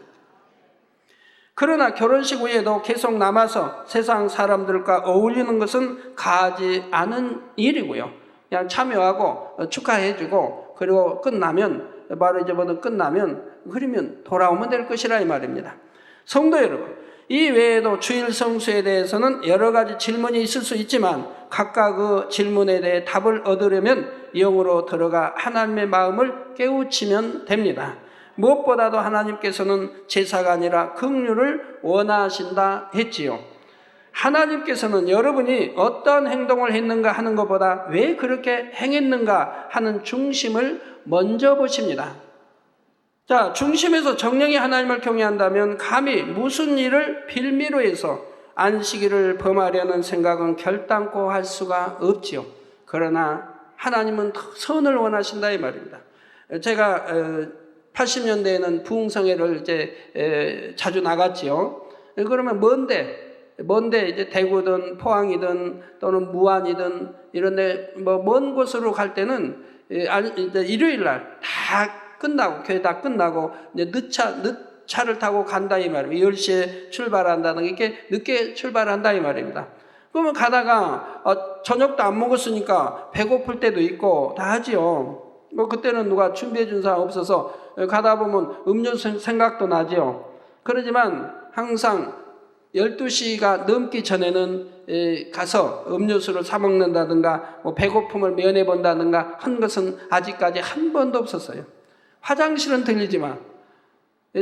그러나 결혼식 후에도 계속 남아서 세상 사람들과 어울리는 것은 가하지 않은 일이고요. 그냥 참여하고 축하해주고 그리고 끝나면 바로 이제 뭐든 끝나면 그러면 돌아오면 될 것이라 이 말입니다. 성도 여러분, 이 외에도 주일 성수에 대해서는 여러 가지 질문이 있을 수 있지만 각각 그 질문에 대해 답을 얻으려면 영으로 들어가 하나님의 마음을 깨우치면 됩니다. 무엇보다도 하나님께서는 제사가 아니라 긍휼을 원하신다 했지요. 하나님께서는 여러분이 어떤 행동을 했는가 하는 것보다 왜 그렇게 행했는가 하는 중심을 먼저 보십니다. 자, 중심에서 정령이 하나님을 경외한다면 감히 무슨 일을 빌미로 해서 안식일을 범하려는 생각은 결단코 할 수가 없지요. 그러나 하나님은 선을 원하신다 이 말입니다. 제가 80년대에는 부흥성회를 이제 자주 나갔지요. 그러면 먼데 이제 대구든 포항이든 또는 무안이든 이런데 뭐 먼 곳으로 갈 때는 이제 일요일 날 다 끝나고 교회 다 끝나고 이제 늦차를 타고 간다 이 말입니다. 10시에 출발한다는 이렇게 늦게 출발한다 이 말입니다. 그러면 가다가 저녁도 안 먹었으니까 배고플 때도 있고 다 하지요. 뭐 그때는 누가 준비해 준 사람 없어서 가다 보면 음료수 생각도 나지요. 그러지만 항상 12시가 넘기 전에는 가서 음료수를 사 먹는다든가 뭐 배고픔을 면해 본다든가 한 것은 아직까지 한 번도 없었어요. 화장실은 들리지만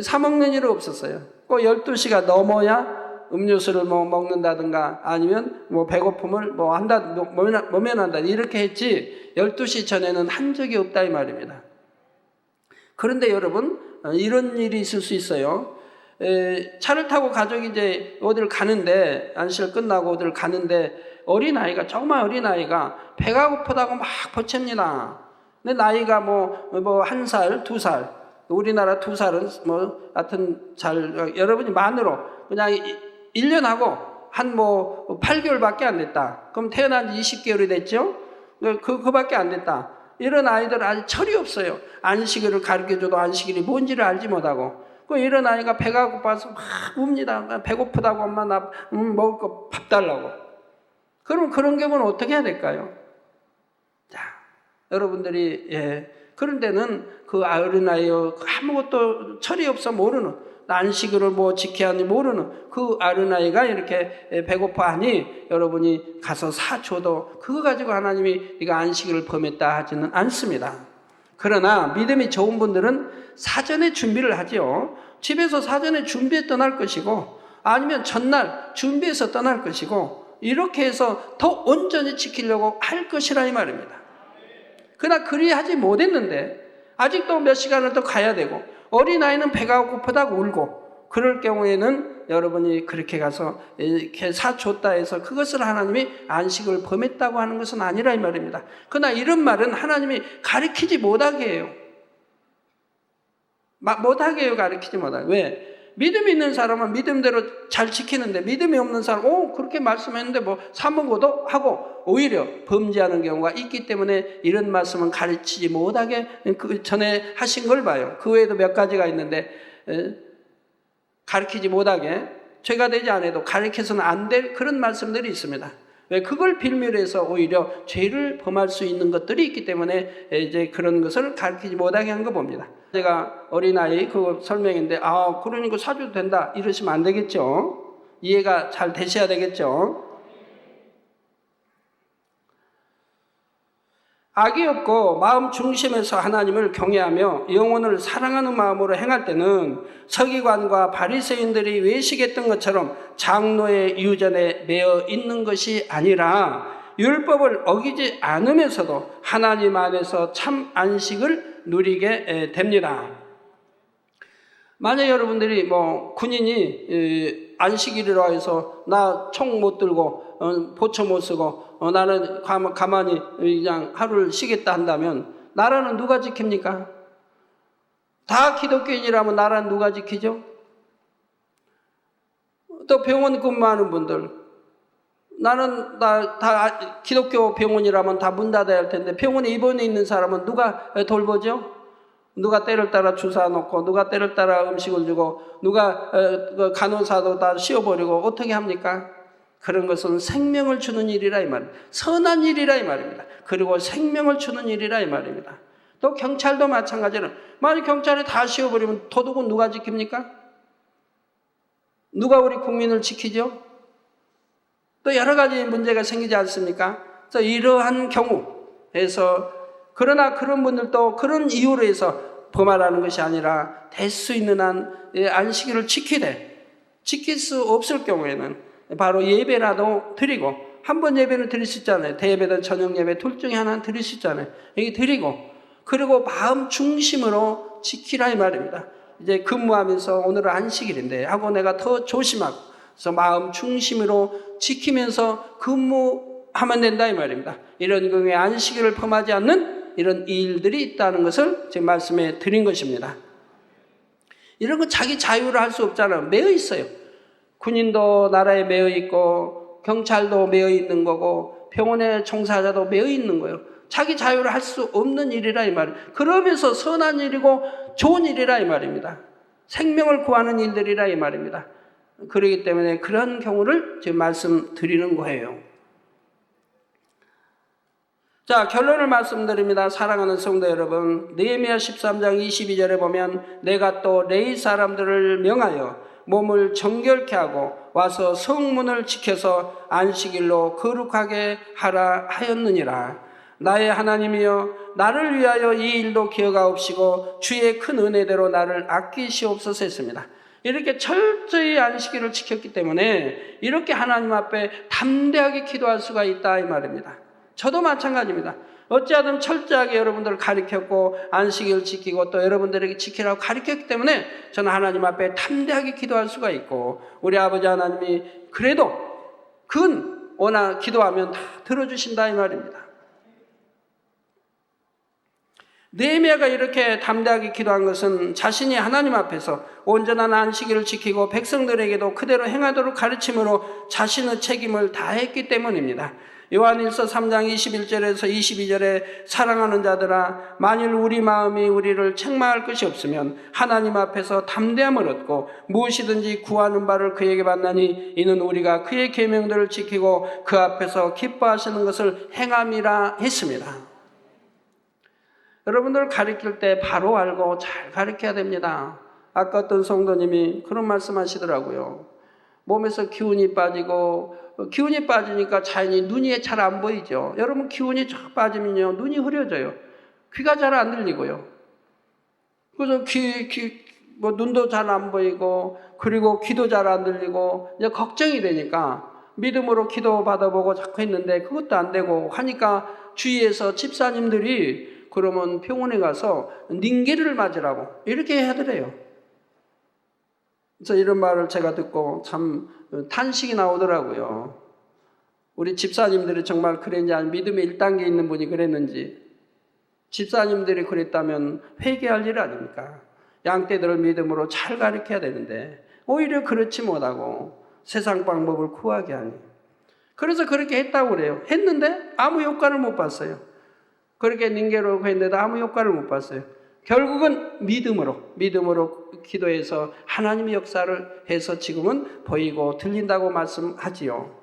사 먹는 일은 없었어요. 꼭 12시가 넘어야 음료수를 뭐 먹는다든가 아니면 뭐 배고픔을 뭐 한다, 모면한다 이렇게 했지 12시 전에는 한 적이 없다 이 말입니다. 그런데 여러분 이런 일이 있을 수 있어요. 차를 타고 가족이 이제 어디를 가는데 안식을 끝나고 어디를 가는데 어린아이가 정말 어린아이가 배가 고프다고 막 버팁니다. 근데 나이가 뭐 1살, 2살 우리나라 2살은 뭐 하여튼 잘 여러분이 만으로 그냥 1년하고 한 뭐 8개월밖에 안 됐다. 그럼 태어난 지 20개월이 됐죠? 그밖에 안 됐다. 이런 아이들 아직 철이 없어요. 안식일을 가르쳐줘도 안식일이 뭔지를 알지 못하고. 이런 아이가 배가 고파서 막 웁니다. 배고프다고 엄마 나 먹을 거 밥 달라고. 그럼 그런 경우는 어떻게 해야 될까요? 자, 여러분들이 그런 데는 그 어린아이요 아무것도 철이 없어 모르는 안식일을 뭐 지켜야 하니 모르는 그 어린아이가 이렇게 배고파하니 여러분이 가서 사줘도 그거 가지고 하나님이 네가 안식일을 범했다 하지는 않습니다. 그러나 믿음이 좋은 분들은 사전에 준비를 하죠. 집에서 사전에 준비해 떠날 것이고 아니면 전날 준비해서 떠날 것이고 이렇게 해서 더 온전히 지키려고 할 것이라 이 말입니다. 그러나 그리하지 못했는데 아직도 몇 시간을 더 가야 되고 어린아이는 배가 고프다고 울고 그럴 경우에는 여러분이 그렇게 가서 이렇게 사줬다 해서 그것을 하나님이 안식을 범했다고 하는 것은 아니라 이 말입니다. 그러나 이런 말은 하나님이 가르치지 못하게 해요. 못하게 해요. 가르치지 못하게. 왜? 믿음이 있는 사람은 믿음대로 잘 지키는데 믿음이 없는 사람은 그렇게 말씀했는데 뭐 사먹어도 하고 오히려 범죄하는 경우가 있기 때문에 이런 말씀은 가르치지 못하게 그 전에 하신 걸 봐요. 그 외에도 몇 가지가 있는데 가르치지 못하게 죄가 되지 않아도 가르쳐서는 안 될 그런 말씀들이 있습니다. 왜? 그걸 빌미로 해서 오히려 죄를 범할 수 있는 것들이 있기 때문에 이제 그런 것을 가르치지 못하게 한 거 봅니다. 제가 어린아이 그거 설명인데 그러니까 사줘도 된다 이러시면 안 되겠죠. 이해가 잘 되셔야 되겠죠. 악이 없고 마음 중심에서 하나님을 경외하며 영혼을 사랑하는 마음으로 행할 때는 서기관과 바리새인들이 외식했던 것처럼 장로의 유전에 매여 있는 것이 아니라 율법을 어기지 않으면서도 하나님 안에서 참 안식을 누리게 됩니다. 만약 여러분들이 뭐 군인이 안식일이라 해서 나 총 못 들고 보초 못 쓰고 나는 가만히 그냥 하루를 쉬겠다 한다면 나라는 누가 지킵니까? 다 기독교인이라면 나라는 누가 지키죠? 또 병원 근무하는 분들 나는 다 기독교 병원이라면 다 문 닫아야 할 텐데 병원에 입원해 있는 사람은 누가 돌보죠? 누가 때를 따라 주사 놓고 누가 때를 따라 음식을 주고 누가 간호사도 다 씌워버리고 어떻게 합니까? 그런 것은 생명을 주는 일이라 이 말입니다. 선한 일이라 이 말입니다. 그리고 생명을 주는 일이라 이 말입니다. 또 경찰도 마찬가지로 만약 경찰이 다 씌워버리면 도둑은 누가 지킵니까? 누가 우리 국민을 지키죠? 또 여러 가지 문제가 생기지 않습니까? 그래서 이러한 경우에서 그러나 그런 분들도 그런 이유로 해서 범하라는 것이 아니라 될 수 있는 한 안식일을 지킬 수 없을 경우에는 바로 예배라도 드리고 한 번 예배는 드릴 수 있잖아요. 대예배든 저녁 예배 둘 중에 하나는 드릴 수 있잖아요. 여기 드리고 그리고 마음 중심으로 지키라 이 말입니다. 이제 근무하면서 오늘은 안식일인데 하고 내가 더 조심하고 그래서 마음 중심으로 지키면서 근무하면 된다 이 말입니다. 이런 경우에 안식일을 범하지 않는 이런 일들이 있다는 것을 지금 말씀해 드린 것입니다. 이런 건 자기 자유를 할 수 없잖아요. 매여 있어요. 군인도 나라에 매여 있고 경찰도 매여 있는 거고 병원의 종사자도 매여 있는 거예요. 자기 자유를 할 수 없는 일이라 이 말이에요. 그러면서 선한 일이고 좋은 일이라 이 말입니다. 생명을 구하는 일들이라 이 말입니다. 그렇기 때문에 그런 경우를 지금 말씀드리는 거예요. 자, 결론을 말씀드립니다. 사랑하는 성도 여러분, 느헤미야 13장 22절에 보면 내가 또 레위 사람들을 명하여 몸을 정결케 하고 와서 성문을 지켜서 안식일로 거룩하게 하라 하였느니라. 나의 하나님이여 나를 위하여 이 일도 기억하옵시고 주의 큰 은혜대로 나를 아끼시옵소서 했습니다. 이렇게 철저히 안식일을 지켰기 때문에 이렇게 하나님 앞에 담대하게 기도할 수가 있다 이 말입니다. 저도 마찬가지입니다. 어찌하든 철저하게 여러분들을 가르쳤고 안식일을 지키고 또 여러분들에게 지키라고 가르쳤기 때문에 저는 하나님 앞에 담대하게 기도할 수가 있고, 우리 아버지 하나님이 그래도 그건 워낙 기도하면 다 들어주신다 이 말입니다. 느헤미야가 이렇게 담대하게 기도한 것은 자신이 하나님 앞에서 온전한 안식일을 지키고 백성들에게도 그대로 행하도록 가르침으로 자신의 책임을 다했기 때문입니다. 요한일서 3장 21절에서 22절에 사랑하는 자들아, 만일 우리 마음이 우리를 책망할 것이 없으면 하나님 앞에서 담대함을 얻고 무엇이든지 구하는 바를 그에게 받나니 이는 우리가 그의 계명들을 지키고 그 앞에서 기뻐하시는 것을 행함이라 했습니다. 여러분들 가르칠 때 바로 알고 잘 가르쳐야 됩니다. 아까 어떤 성도님이 그런 말씀 하시더라고요. 몸에서 기운이 빠지고, 기운이 빠지니까 자연히 눈이 잘 안 보이죠. 여러분 기운이 쫙 빠지면요, 눈이 흐려져요. 귀가 잘 안 들리고요. 그래서 눈도 잘 안 보이고, 그리고 귀도 잘 안 들리고, 이제 걱정이 되니까 믿음으로 기도 받아보고 자꾸 했는데 그것도 안 되고 하니까 주위에서 집사님들이 그러면 병원에 가서 닌게를 맞으라고 이렇게 하더래요. 그래서 이런 말을 제가 듣고 참 탄식이 나오더라고요. 우리 집사님들이 정말 그랬는지, 아니면 믿음의 1단계 있는 분이 그랬는지. 집사님들이 그랬다면 회개할 일 아닙니까? 양떼들을 믿음으로 잘 가르쳐야 되는데 오히려 그렇지 못하고 세상 방법을 구하게 하니. 그래서 그렇게 했다고 그래요. 했는데 아무 효과를 못 봤어요. 그렇게 닌게로 했는데도 아무 효과를 못 봤어요. 결국은 믿음으로 기도해서 하나님의 역사를 해서 지금은 보이고 들린다고 말씀하지요.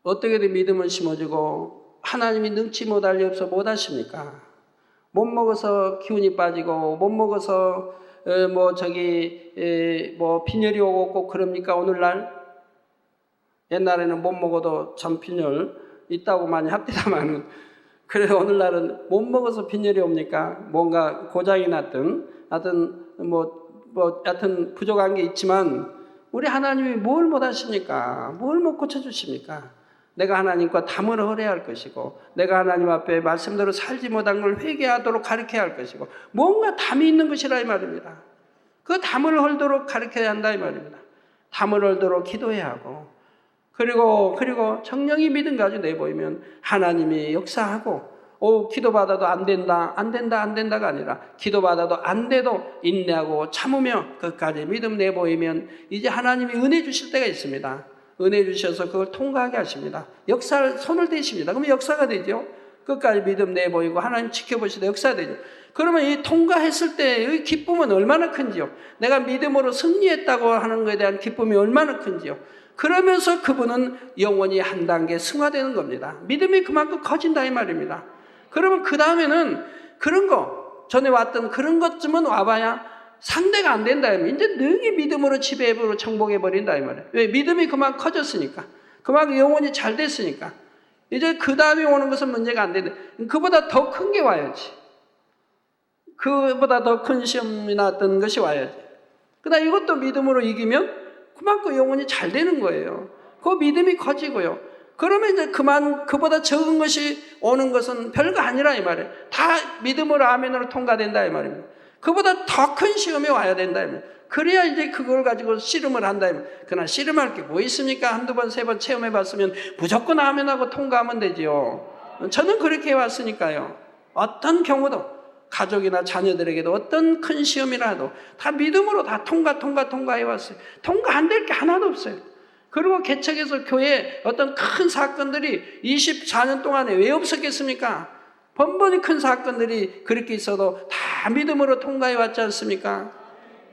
어떻게든 믿음은 심어지고 하나님이 능치 못할 리 없어 못하십니까? 못 먹어서 기운이 빠지고 못 먹어서 빈혈이 오고 꼭 그럽니까 오늘날? 옛날에는 못 먹어도 참 빈혈 있다고 많이 합디다마는, 그래서 오늘날은 못 먹어서 빈혈이 옵니까? 뭔가 고장이 났든 하여튼 하여튼 부족한 게 있지만 우리 하나님이 뭘 못하십니까? 뭘 못 고쳐주십니까? 내가 하나님과 담을 헐어야 할 것이고, 내가 하나님 앞에 말씀대로 살지 못한 걸 회개하도록 가르쳐야 할 것이고, 뭔가 담이 있는 것이라 이 말입니다. 그 담을 헐도록 가르쳐야 한다 이 말입니다. 담을 헐도록 기도해야 하고, 그리고 정령이 믿음 가지고 내보이면 하나님이 역사하고, 기도받아도 안 된다가 아니라 기도받아도 안 돼도 인내하고 참으며 끝까지 믿음 내보이면 이제 하나님이 은혜 주실 때가 있습니다. 은혜 주셔서 그걸 통과하게 하십니다. 역사를 손을 대십니다. 그러면 역사가 되죠. 끝까지 믿음 내보이고 하나님 지켜보시다 역사가 되죠. 그러면 이 통과했을 때의 기쁨은 얼마나 큰지요. 내가 믿음으로 승리했다고 하는 것에 대한 기쁨이 얼마나 큰지요. 그러면서 그분은 영원히 한 단계 승화되는 겁니다. 믿음이 그만큼 커진다 이 말입니다. 그러면 그 다음에는 그런 거, 전에 왔던 그런 것쯤은 와봐야 상대가 안 된다. 이제 능히 믿음으로 지배해버리고 정복해버린다 이 말이에요. 왜? 믿음이 그만 커졌으니까. 그만큼 영혼이 잘 됐으니까. 이제 그 다음에 오는 것은 문제가 안 된다. 그보다 더 큰 게 와야지. 그보다 더 큰 시험이나 어떤 것이 와야지. 그다음 이것도 믿음으로 이기면 그만큼 영혼이 잘 되는 거예요. 그 믿음이 커지고요. 그러면 이제 그보다 적은 것이 오는 것은 별거 아니라 이 말이에요. 다 믿음으로 아멘으로 통과된다 이 말입니다. 그보다 더 큰 시험이 와야 된다 이 말이에요. 그래야 이제 그걸 가지고 씨름을 한다 이 말이에요. 그러나 씨름할 게 뭐 있습니까? 한두 번, 세 번 체험해 봤으면 무조건 아멘하고 통과하면 되지요. 저는 그렇게 해왔으니까요. 어떤 경우도 가족이나 자녀들에게도 어떤 큰 시험이라도 다 믿음으로 다 통과해왔어요. 통과 안 될 게 하나도 없어요. 그리고 개척에서 교회에 어떤 큰 사건들이 24년 동안에 왜 없었겠습니까? 번번이 큰 사건들이 그렇게 있어도 다 믿음으로 통과해 왔지 않습니까?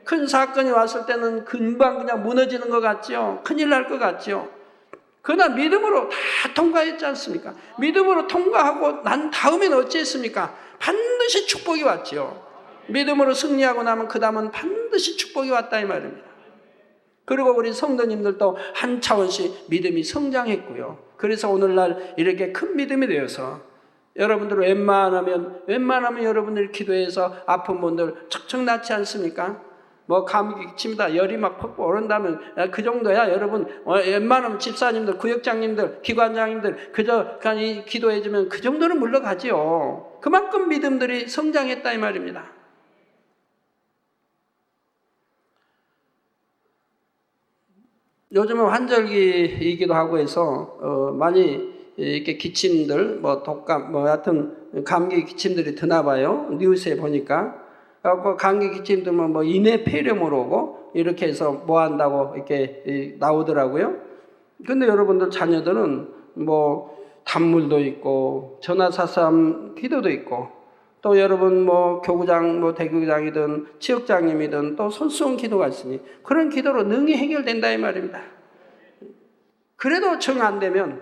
큰 사건이 왔을 때는 금방 그냥 무너지는 것 같죠? 큰일 날 것 같죠? 그러나 믿음으로 다 통과했지 않습니까? 믿음으로 통과하고 난 다음엔 어찌했습니까? 반드시 축복이 왔죠. 믿음으로 승리하고 나면 그 다음은 반드시 축복이 왔다 이 말입니다. 그리고 우리 성도님들도 한 차원씩 믿음이 성장했고요. 그래서 오늘날 이렇게 큰 믿음이 되어서 여러분들 웬만하면 여러분들 기도해서 아픈 분들 척척 낫지 않습니까? 뭐 감기 기침이다 열이 막 퍽 오른다면 그 정도야. 여러분 웬만하면 집사님들, 구역장님들, 기관장님들 그저 그냥 이 기도해주면 그 정도는 물러가지요. 그만큼 믿음들이 성장했다 이 말입니다. 요즘은 환절기이기도 하고 해서 많이 이렇게 기침들, 뭐 독감, 뭐 하여튼 감기 기침들이 드나 봐요. 뉴스에 보니까. 그 감기 기침들은 뭐 인해 폐렴으로 오고 이렇게 해서 뭐 한다고 이렇게 나오더라고요. 근데 여러분들 자녀들은 뭐 단물도 있고 전화사삼 기도도 있고 또 여러분 뭐 교구장, 뭐 대교구장이든 지역장님이든 또 손수원 기도가 있으니 그런 기도로 능히 해결된다 이 말입니다. 그래도 정 안 되면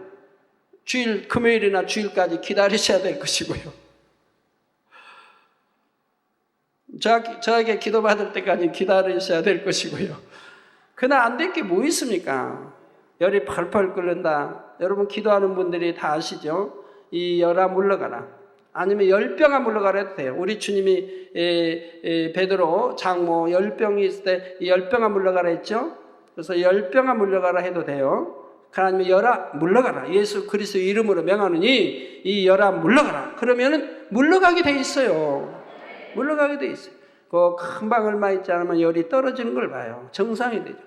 주일, 금요일이나 주일까지 기다리셔야 될 것이고요. 저에게 기도받을 때까지 기다리셔야 될 것이고요. 그날 안 될 게 뭐 있습니까? 열이 펄펄 끓는다. 여러분 기도하는 분들이 다 아시죠? 이 열아 물러가라. 아니면 열병아 물러가라 해도 돼요. 우리 주님이 베드로 장모 열병이 있을 때 열병아 물러가라 했죠? 그래서 열병아 물러가라 해도 돼요. 하나님의 열아 물러가라. 예수 그리스도 이름으로 명하느니 이 열아 물러가라. 그러면은 물러가게 돼 있어요. 물러가게 돼 있어요. 그 금방 얼마 있지 않으면 열이 떨어지는 걸 봐요. 정상이 되죠.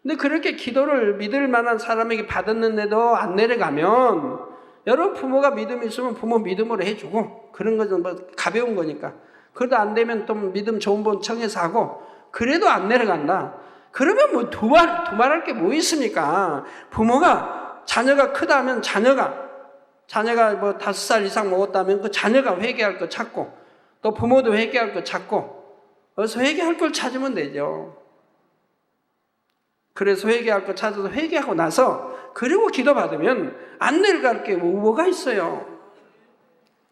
근데 그렇게 기도를 믿을 만한 사람에게 받았는데도 안 내려가면 여러분 부모가 믿음이 있으면 부모 믿음으로 해주고 그런 것은 뭐 가벼운 거니까. 그래도 안 되면 또 믿음 좋은 분 청해서 하고 그래도 안 내려간다. 그러면 뭐 두말할 게 뭐 있습니까? 부모가 자녀가 크다면 자녀가 뭐 5살 이상 먹었다면 그 자녀가 회개할 거 찾고 또 부모도 회개할 거 찾고 그래서 회개할 걸 찾으면 되죠. 그래서 회개할 거 찾아서 회개하고 나서 그리고 기도받으면 안 내려갈 게 뭐가 있어요.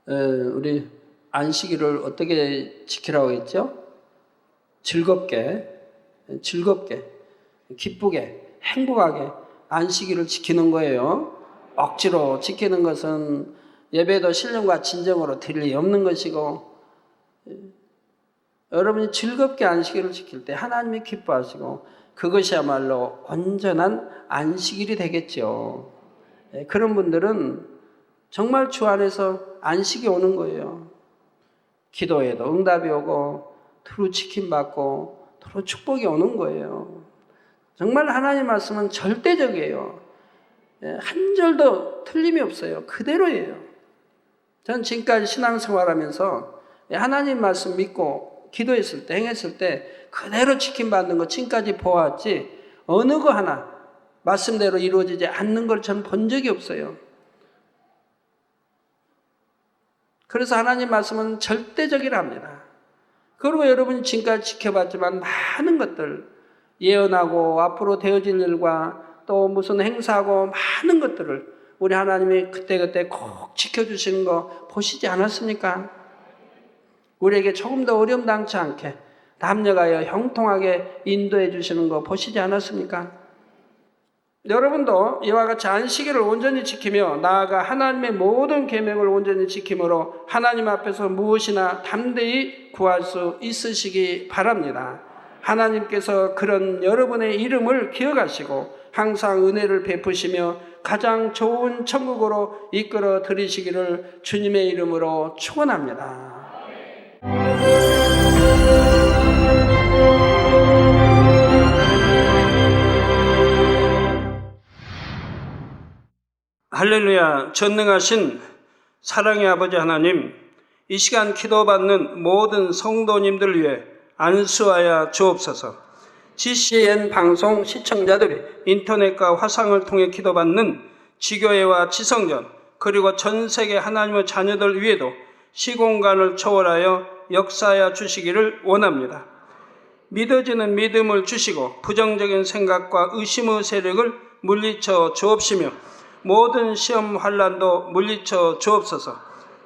우리 안식일을 어떻게 지키라고 했죠? 즐겁게 기쁘게 행복하게 안식일을 지키는 거예요. 억지로 지키는 것은 예배도 신령과 진정으로 드릴 리 없는 것이고 여러분이 즐겁게 안식일을 지킬 때 하나님이 기뻐하시고 그것이야말로 온전한 안식일이 되겠죠. 그런 분들은 정말 주 안에서 안식이 오는 거예요. 기도에도 응답이 오고 두루 지킴받고 두루 축복이 오는 거예요. 정말 하나님 말씀은 절대적이에요. 한 절도 틀림이 없어요. 그대로예요. 전 지금까지 신앙생활하면서 하나님 말씀 믿고 기도했을 때 행했을 때 그대로 지킴받는 거 지금까지 보았지 어느 거 하나 말씀대로 이루어지지 않는 걸 전 본 적이 없어요. 그래서 하나님 말씀은 절대적이랍니다. 그리고 여러분이 지금까지 지켜봤지만 많은 것들 예언하고 앞으로 되어질 일과 또 무슨 행사하고 많은 것들을 우리 하나님이 그때그때 꼭 지켜주시는 거 보시지 않았습니까? 우리에게 조금 더 어려움 당치 않게 담력하여 형통하게 인도해 주시는 거 보시지 않았습니까? 여러분도 이와 같이 안식일을 온전히 지키며 나아가 하나님의 모든 계명을 온전히 지킴으로 하나님 앞에서 무엇이나 담대히 구할 수 있으시기 바랍니다. 하나님께서 그런 여러분의 이름을 기억하시고 항상 은혜를 베푸시며 가장 좋은 천국으로 이끌어 들이시기를 주님의 이름으로 축원합니다. 할렐루야. 전능하신 사랑의 아버지 하나님, 이 시간 기도받는 모든 성도님들 위해 안수하여 주옵소서. GCN 방송 시청자들이 인터넷과 화상을 통해 기도받는 지교회와 지성전 그리고 전 세계 하나님의 자녀들 위에도 시공간을 초월하여 역사하여 주시기를 원합니다. 믿어지는 믿음을 주시고 부정적인 생각과 의심의 세력을 물리쳐 주옵시며 모든 시험 환난도 물리쳐 주옵소서.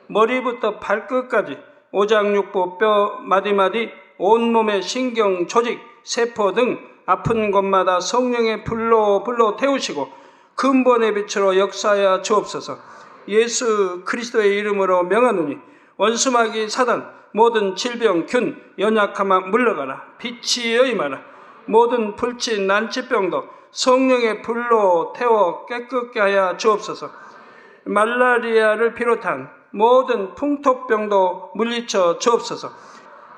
머리부터 발끝까지 오장육부 뼈 마디마디 온몸의 신경 조직 세포 등 아픈 곳마다 성령의 불로 태우시고 근본의 빛으로 역사하여 주옵소서. 예수 그리스도의 이름으로 명하노니 원수마귀 사단 모든 질병 균 연약함아 물러가라. 빛이 여임하라. 모든 불치 난치병도 성령의 불로 태워 깨끗게 하여 주옵소서. 말라리아를 비롯한 모든 풍토병도 물리쳐 주옵소서.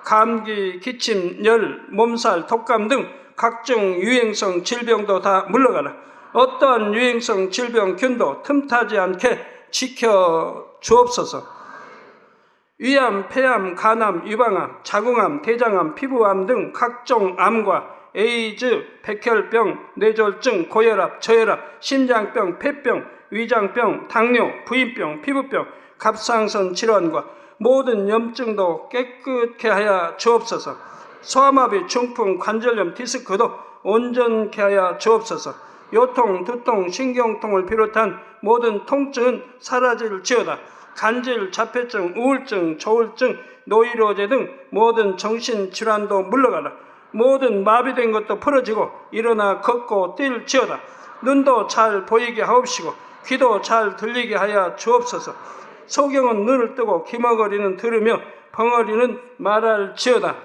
감기, 기침, 열, 몸살, 독감 등 각종 유행성 질병도 다 물러가라. 어떠한 유행성 질병 균도 틈타지 않게 지켜 주옵소서. 위암, 폐암, 간암, 유방암, 자궁암, 대장암, 피부암 등 각종 암과 에이즈, 백혈병, 뇌졸중, 고혈압, 저혈압, 심장병, 폐병, 위장병, 당뇨, 부인병, 피부병, 갑상선 질환과 모든 염증도 깨끗게 하여 주옵소서. 소아마비, 중풍, 관절염, 디스크도 온전케 하여 주옵소서. 요통, 두통, 신경통을 비롯한 모든 통증은 사라질지어다. 간질, 자폐증, 우울증, 조울증, 노이로제 등 모든 정신질환도 물러가라. 모든 마비된 것도 풀어지고 일어나 걷고 뛸지어다. 눈도 잘 보이게 하옵시고 귀도 잘 들리게 하여 주옵소서. 소경은 눈을 뜨고 기머거리는 들으며 벙어리는 말할지어다.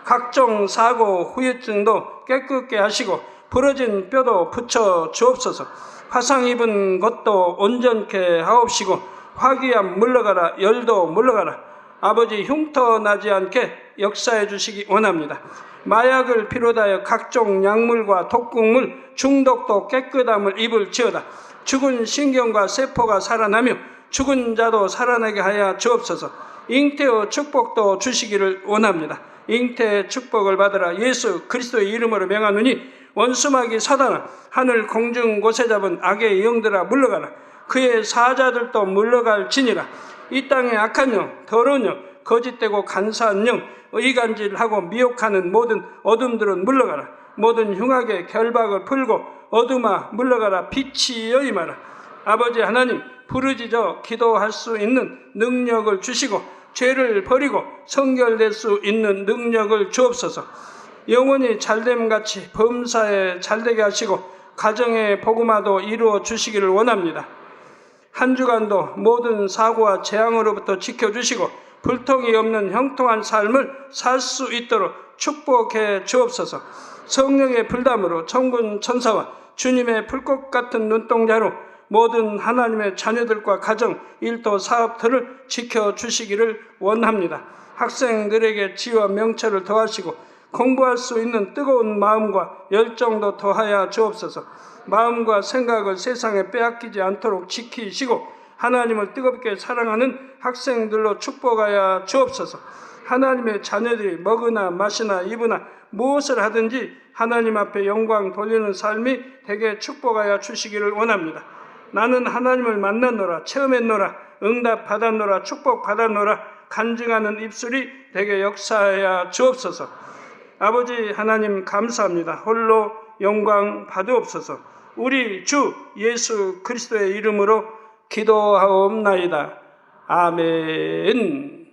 각종 사고, 후유증도 깨끗게 하시고 부러진 뼈도 붙여 주옵소서. 화상 입은 것도 온전케 하옵시고 화기암 물러가라. 열도 물러가라. 아버지 흉터 나지 않게 역사해 주시기 원합니다. 마약을 비롯하여 각종 약물과 독극물 중독도 깨끗함을 입을지어다. 죽은 신경과 세포가 살아나며 죽은 자도 살아나게 하여 주옵소서. 잉태의 축복도 주시기를 원합니다. 잉태의 축복을 받으라. 예수 그리스도의 이름으로 명하노니 원수마귀 사단아 하늘 공중 곳에 잡은 악의 영들아 물러가라. 그의 사자들도 물러갈지니라. 이 땅의 악한 영, 더러운 영, 거짓되고 간사한 영, 의간질하고 미혹하는 모든 어둠들은 물러가라. 모든 흉악의 결박을 풀고 어둠아 물러가라. 빛이 여임하라. 아버지 하나님 부르짖어 기도할 수 있는 능력을 주시고 죄를 버리고 성결될 수 있는 능력을 주옵소서. 영원히 잘됨같이 범사에 잘되게 하시고 가정의 복음화도 이루어 주시기를 원합니다. 한 주간도 모든 사고와 재앙으로부터 지켜주시고 불통이 없는 형통한 삶을 살 수 있도록 축복해 주옵소서. 성령의 불담으로 천군 천사와 주님의 불꽃 같은 눈동자로 모든 하나님의 자녀들과 가정, 일도, 사업들을 지켜주시기를 원합니다. 학생들에게 지혜와 명철을 더하시고 공부할 수 있는 뜨거운 마음과 열정도 더하여 주옵소서. 마음과 생각을 세상에 빼앗기지 않도록 지키시고 하나님을 뜨겁게 사랑하는 학생들로 축복하여 주옵소서. 하나님의 자녀들이 먹으나 마시나 입으나 무엇을 하든지 하나님 앞에 영광 돌리는 삶이 되게 축복하여 주시기를 원합니다. 나는 하나님을 만났노라, 체험했노라, 응답 받았노라, 축복 받았노라 간증하는 입술이 되게 역사하여 주옵소서. 아버지 하나님 감사합니다. 홀로 영광 받으옵소서. 우리 주 예수 그리스도의 이름으로 기도하옵나이다. 아멘.